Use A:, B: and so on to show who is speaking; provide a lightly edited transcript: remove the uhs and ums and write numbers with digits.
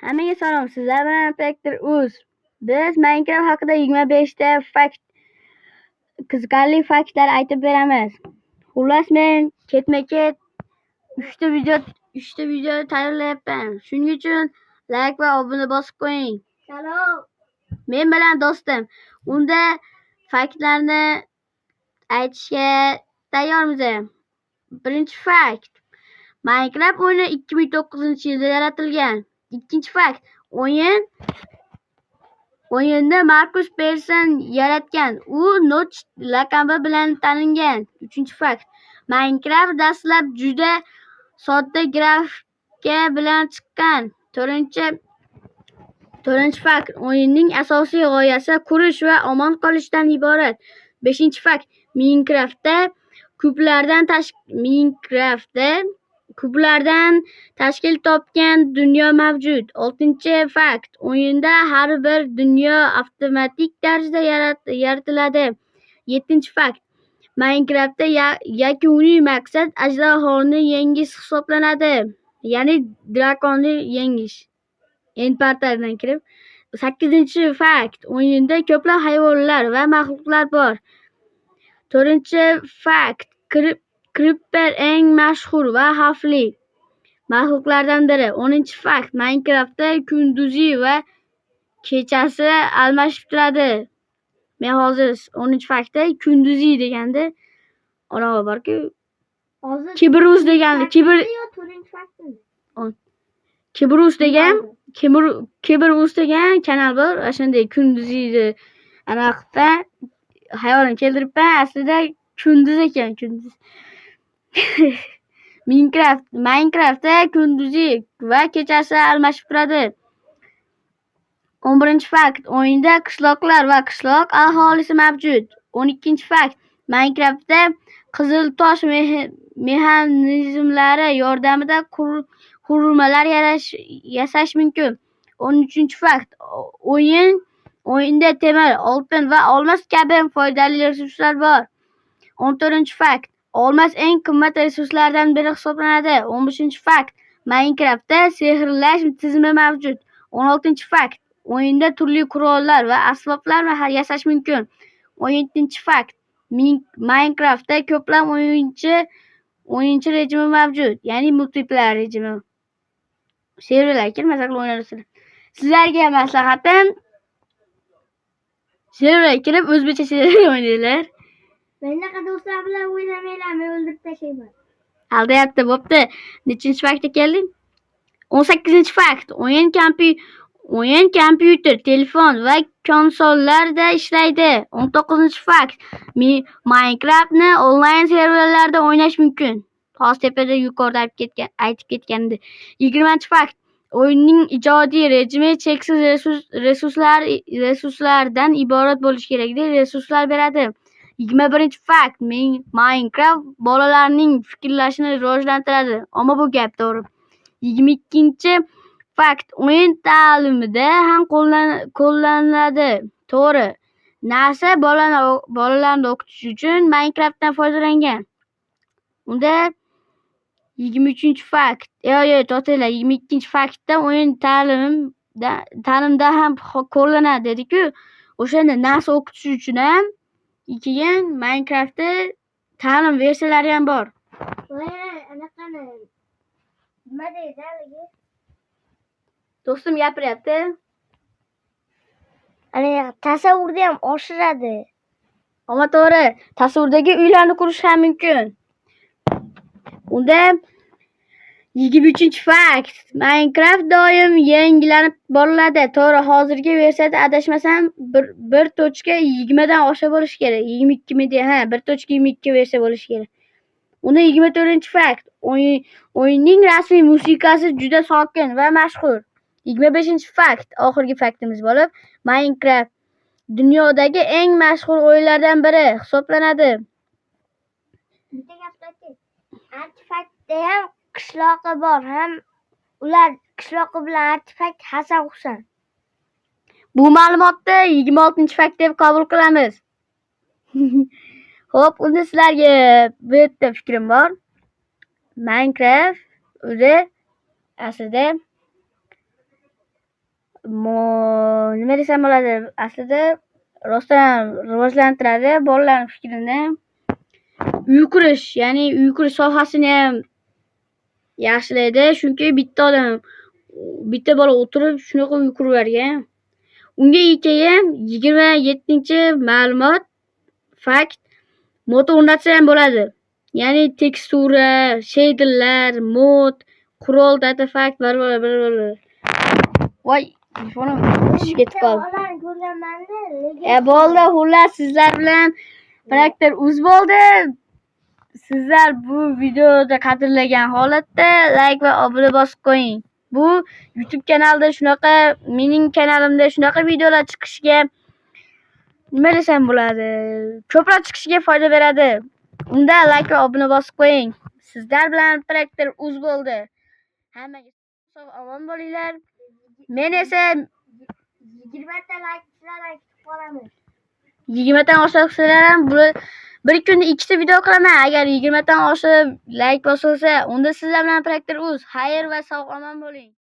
A: Hammaga salom, sizlar bilan Inspektor Uz. Biz Minecraft haqida 25 ta qiziqarli faktlar aytib beramiz. Xullas, men ketma-ket 3 ta video tayyorlayapman. Shuning uchun like va obuna bosib qo'ying.
B: Salom.
A: Men bilan do'stim. Unda faktlarni aytishga tayyormiz. Birinchi fakt. Minecraft o'yini 2009-yilda yaratilgan. Ikkinchi fakt. O'yinni Markus Persson yaratgan. U Notch laqabi bilan tanilgan. Uchinchi fakt. Minecraft dastlab juda sodda grafika bilan chiqqan. To'rtinchi fakt. O'yinning asosiy g'oyasi qurish va omon qolishdan iborat. Beshinchi fakt. Minecraftda kublardan tashkil topgan dunyo mavjud. Oltinchi fakt. O'yinda har bir dunyo avtomatik tarzda yaratiladi. Yettinchi fakt. Minecraftda yakuniy maqsad ajdahoni yengish hisoblanadi. Ya'ni drakonni yengish. End portaldan kirib. Sakkizinchi fakt. O'yinda ko'plab hayvonlar va maxluqlar bor. To'rtinchi fakt. Creeper eng mashhur va xavfli maxluqlardan biri. 10-fakt. Minecraftda kunduzi va kechasi almashib turadi. Men hozir 10-faktda kunduzi deganda anavi borku. Kibrus deganda Kibrus degan kanal bor. Shunday kunduzini anaqa hayvon keltiribman. Aslida kunduz ekan, kunduz. Minecraftda kunduzi va kechasi almashib turadi. 11-fakt. O'yinda qishloqlar va qishloq aholisi mavjud. 12-fakt. Minecraftda qizil tosh mexanizmlari yordamida qurilmalar yasash mumkin. 13-fakt. O'yinda temir, oltin va olmos kabi foydali resurslar bor. 14-fakt. Olmos eng qimmat resurslardan biri hisoblanadi. 15-fakt. Minecraftda sehrlash tizimi mavjud. 16-fakt. O'yinda turli qurollar va asboblar yasash mumkin. 17-fakt. Minecraftda ko'plab o'yinchi rejimi mavjud, ya'ni multiplayer rejimi. Serverlar kirmasa o'ynaysiz. Sizlarga maslahatim serverga kirib o'zbekcha server o'ynanglar.
B: Menaqa do'stlar bilan o'ynamanglar, men o'ldirib tashlayman.
A: Aldayapti, bo'pti. Nechinchi faktga keldik? 18-fakt. O'yin kompyuter, telefon va konsollarda ishlaydi. 19-fakt. Minecraftni onlayn serverlarda o'ynash mumkin. Hozir tepada yuqorida aytib ketgandi. 20-fakt. O'yinning ijodiy rejimi cheksiz resurslardan iborat bo'lishi kerak. Resurslar beradi. 21-fakt. Minecraft bolalarning fikrlashini rivojlantiradi. Ammo bu gap to'g'ri. 22-fakt. O'yin ta'limida ham qo'llaniladi. To'g'ri. NASA bolalarni o'qitish uchun Minecraftdan foydalangan. Unda 23-fakt. 22-faktda o'yin ta'limda ham qo'llanadi dedi-ku. O'shanda NASA o'qitish uchun ham keyin Minecraftda ta'lim versiyalari ham bor.
B: Anaqani nima deydi haligi?
A: Do'stim gapiryapti.
B: Tasavvurni ham oshiradi.
A: Ammo to'g'ri, tasavvurdagi uylarni qurish ham mumkin. Unda 23-fakt. Minecraft doim yangilanib boriladi. To'g'ri, hozirgi versiyada adashmasam 1.20 dan osha bo'lishi kerak. 22 mi deya, 1.22 versiya bo'lishi kerak. Unda 24-fakt. O'yinning rasmiy musiqasi juda sokin va mashhur. 25-fakt. Oxirgi faktimiz bo'lib, Minecraft dunyodagi eng mashhur o'yinlardan biri hisoblanadi.
B: Bitta gapdaki, artefaktda ham qishlog'i bor, ham ular qishlog'i bilan artefakt Hasan Husan.
A: Bu ma'lumotni 26-fakt deb qabul qilamiz. Xo'p, unda sizlarga bu yerda fikrim bor. Minecraft o'zi aslida nima desam bo'ladi, aslida rostdan rivojlantiradi bolalarning fikrini. Uy qurish, ya'ni uy qurish sohasini ham yaxshilaydi, chunki bitta bola o'tirib shunaqa uy quravergan. Unga keyin 27-ma'lumot, fakt, mod o'rnatsa ham bo'ladi. Ya'ni tekstura, shaderlar, mod, qurol, data, fakt, voy, telefonim tushib ketib qoldi.
B: Ularni ko'rganman-da.
A: Bo'ldi, xullas sizlar bilan Traktor uz bo'ldi. Sizlar bu videoda qadrlagan holatda like va obuna bosib qo'ying. Bu YouTube kanalida shunaqa, mening kanalimda shunaqa videolar chiqishiga nima desam bo'ladi? Ko'proq chiqishiga foyda beradi. Unda like va obuna bosib qo'ying. Sizlar bilan Traktor uz bo'ldi. Hammaga sog' omon bo'linglar. Men esa
B: 20 ta like kutib qolamiz.
A: 20 dan oshsa ham bir kunda 2 ta video qilaman. Agar 20 dan oshib like bosilsa, unda sizlar bilan Traktor uz. Xayr va sog' omon bo'ling.